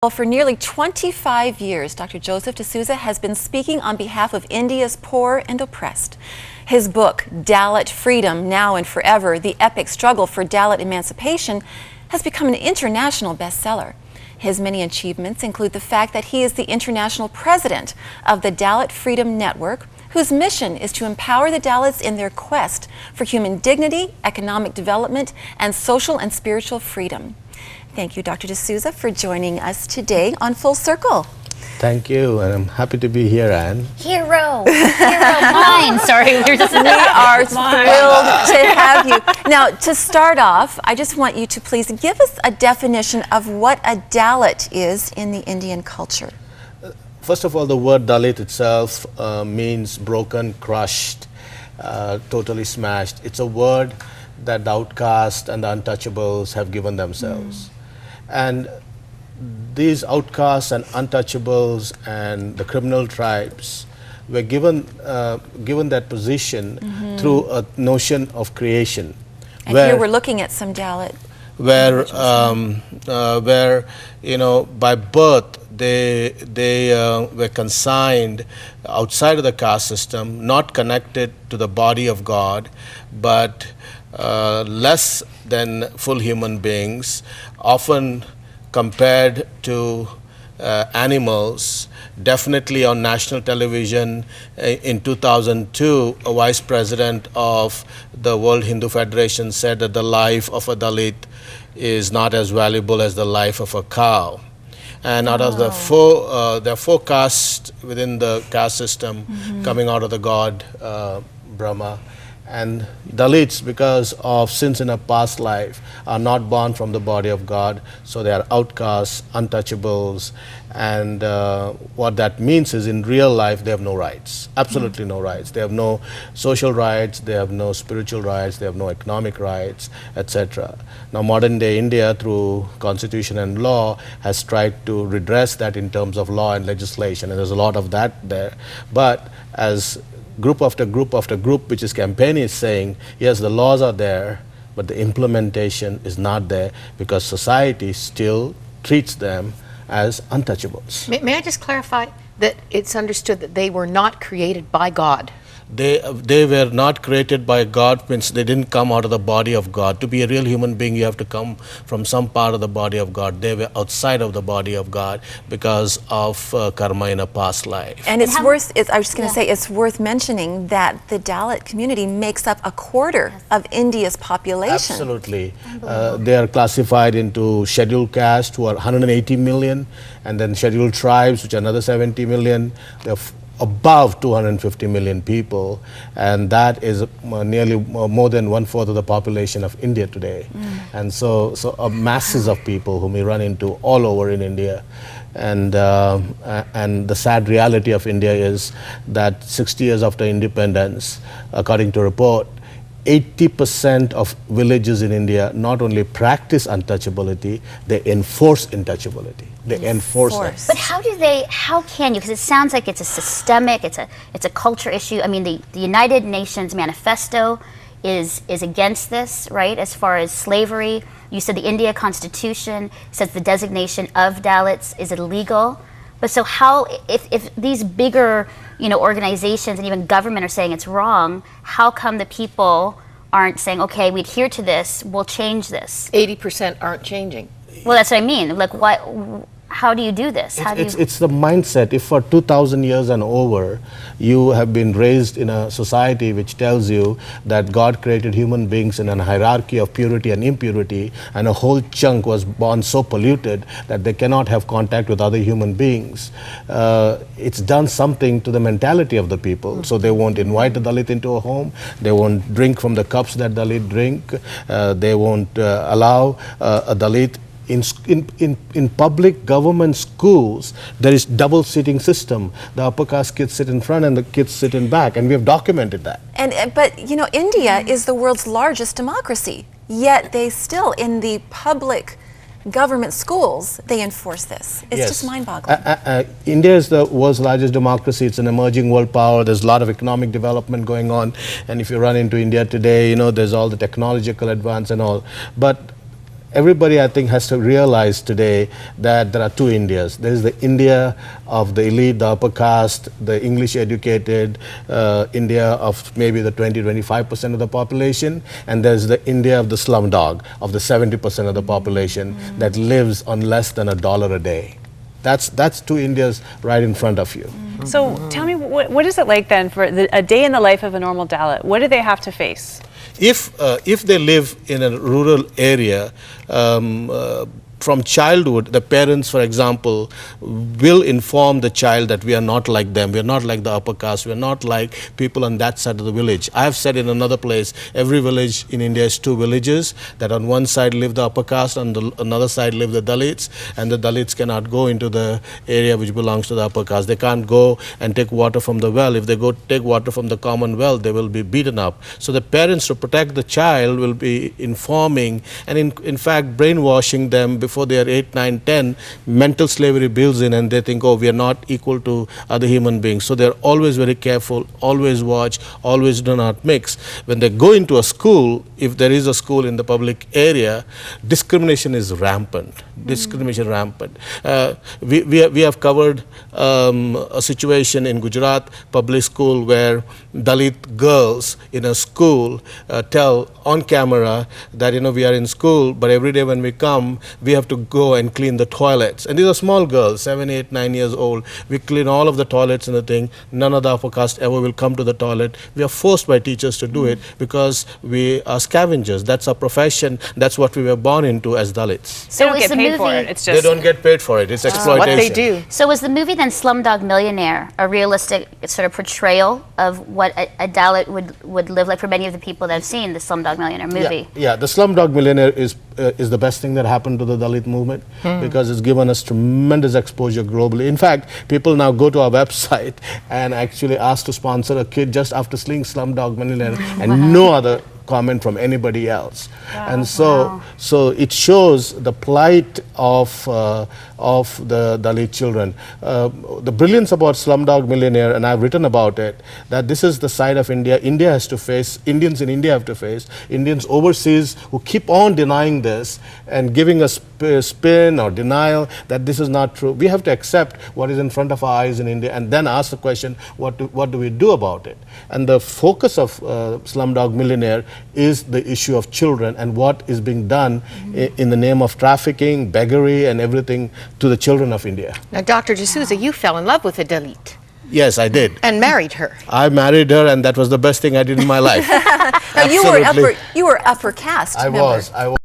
Well, for nearly 25 years, Dr. Joseph D'Souza has been speaking on behalf of India's poor and oppressed. His book, Dalit, Freedom, Now and Forever, The Epic Struggle for Dalit Emancipation, has become an international bestseller. His many achievements include the fact that he is the international president of the Dalit Freedom Network, whose mission is to empower the Dalits in their quest for human dignity, economic development, and social and spiritual freedom. Thank you, Dr. D'Souza, for joining us today on Full Circle. Thank you, and I'm happy to be here, Anne. Hero mine. Sorry, we are thrilled to have you. Now, to start off, I just want you to please give us a definition of what a Dalit is in the Indian culture. First of all, the word Dalit itself means broken, crushed, totally smashed. It's a word that the outcast and the untouchables have given themselves. And these outcasts and untouchables and the criminal tribes were given that position through a notion of creation. And here we're looking at some Dalit. Where you know, by birth they were consigned outside of the caste system, not connected to the body of God, but less than full human beings, often compared to animals. Definitely on national television in 2002, a vice president of the World Hindu Federation said that the life of a Dalit is not as valuable as the life of a cow. And out of the there are four castes within the caste system coming out of the god Brahma. And Dalits, because of sins in a past life, are not born from the body of God, so they are outcasts, untouchables, and what that means is in real life they have no rights, absolutely no rights. They have no social rights, they have no spiritual rights, they have no economic rights, etc. Now modern day India, through constitution and law, has tried to redress that in terms of law and legislation, and there's a lot of that there. But as group after group after group which is campaigning is saying, yes, the laws are there, but the implementation is not there because society still treats them as untouchables. May I just clarify that it's understood that they were not created by God? They were not created by God, means they didn't come out of the body of God. To be a real human being, you have to come from some part of the body of God. They were outside of the body of God because of karma in a past life. And it's worth, I was just going to say, it's worth mentioning that the Dalit community makes up a quarter of India's population. Absolutely. They are classified into scheduled caste, who are 180 million, and then scheduled tribes, which are another 70 million. They're above 250 million people, and that is nearly more than 1/4 of the population of India today. And so masses of people whom we run into all over in India. And the sad reality of India is that 60 years after independence, according to a report, 80% of villages in India not only practice untouchability, they enforce intouchability. They enforce it. But how can you, because it sounds like it's a systemic, it's a culture issue. I mean, the United Nations Manifesto is against this, right, as far as slavery. You said the India Constitution says the designation of Dalits is illegal. But so how, if these bigger, organizations and even government are saying it's wrong, how come the people aren't saying, okay, we adhere to this, we'll change this? 80% aren't changing. Well, that's what I mean. Like, how do you do this? It's the mindset. If for 2,000 years and over, you have been raised in a society which tells you that God created human beings in a hierarchy of purity and impurity, and a whole chunk was born so polluted that they cannot have contact with other human beings, it's done something to the mentality of the people. So they won't invite a Dalit into a home, they won't drink from the cups that Dalit drink, they won't allow a Dalit. In public government schools, there is double seating system. The upper caste kids sit in front and the kids sit in back, and we have documented that. But India is the world's largest democracy, yet they still, in the public government schools, they enforce this. It's just mind-boggling. India is the world's largest democracy. It's an emerging world power. There's a lot of economic development going on, and if you run into India today, there's all the technological advance and all. But everybody, I think, has to realize today that there are two Indias. There is the India of the elite, the upper caste, the English educated India of maybe the 20-25% of the population, and there's the India of the slumdog, of the 70% of the population that lives on less than $1 a day. That's two Indias right in front of you. So tell me, what is it like then for a day in the life of a normal Dalit? What do they have to face? If they live in a rural area, from childhood, the parents, for example, will inform the child that we are not like them, we are not like the upper caste, we are not like people on that side of the village. I have said in another place, every village in India is two villages, that on one side live the upper caste, on the another side live the Dalits, and the Dalits cannot go into the area which belongs to the upper caste. They can't go and take water from the well. If they go take water from the common well, they will be beaten up. So the parents, to protect the child, will be informing and in fact brainwashing them before they are 8, 9, 10. Mental slavery builds in and they think, oh, we are not equal to other human beings. So they're always very careful, always watch, always do not mix. When they go into a school, if there is a school in the public area, discrimination is rampant. Discrimination rampant. We have covered a situation in Gujarat public school where Dalit girls in a school tell on camera that, you know, we are in school, but every day when we come, we have to go and clean the toilets. And these are small girls, 7, 8, 9 years old. We clean all of the toilets in the thing. None of the upper caste ever will come to the toilet. We are forced by teachers to do it because we are scavengers. That's our profession. That's what we were born into as Dalits. They don't is get the paid movie, for it. It's They just don't get paid for it. It's exploitation. What they do. So was the movie then Slumdog Millionaire a realistic sort of portrayal of what a Dalit would live like for many of the people that have seen the Slumdog Millionaire movie? Yeah, the Slumdog Millionaire is the best thing that happened to the Dalit movement because it's given us tremendous exposure globally. In fact, people now go to our website and actually ask to sponsor a kid just after seeing Slumdog Millionaire and no other comment from anybody else. And so it shows the plight of the Dalit children. The brilliance about Slumdog Millionaire, and I've written about it, that this is the side of India has to face, Indians in India have to face, Indians overseas who keep on denying this and giving us spin or denial that this is not true. We have to accept what is in front of our eyes in India and then ask the question, what do we do about it? And the focus of Slumdog Millionaire is the issue of children and what is being done in the name of trafficking, beggary, and everything to the children of India. Now, Dr. D'Souza, you fell in love with a Dalit Yes, I did. and married her. I married her, and that was the best thing I did in my life. Now, you were upper caste. I remember? was.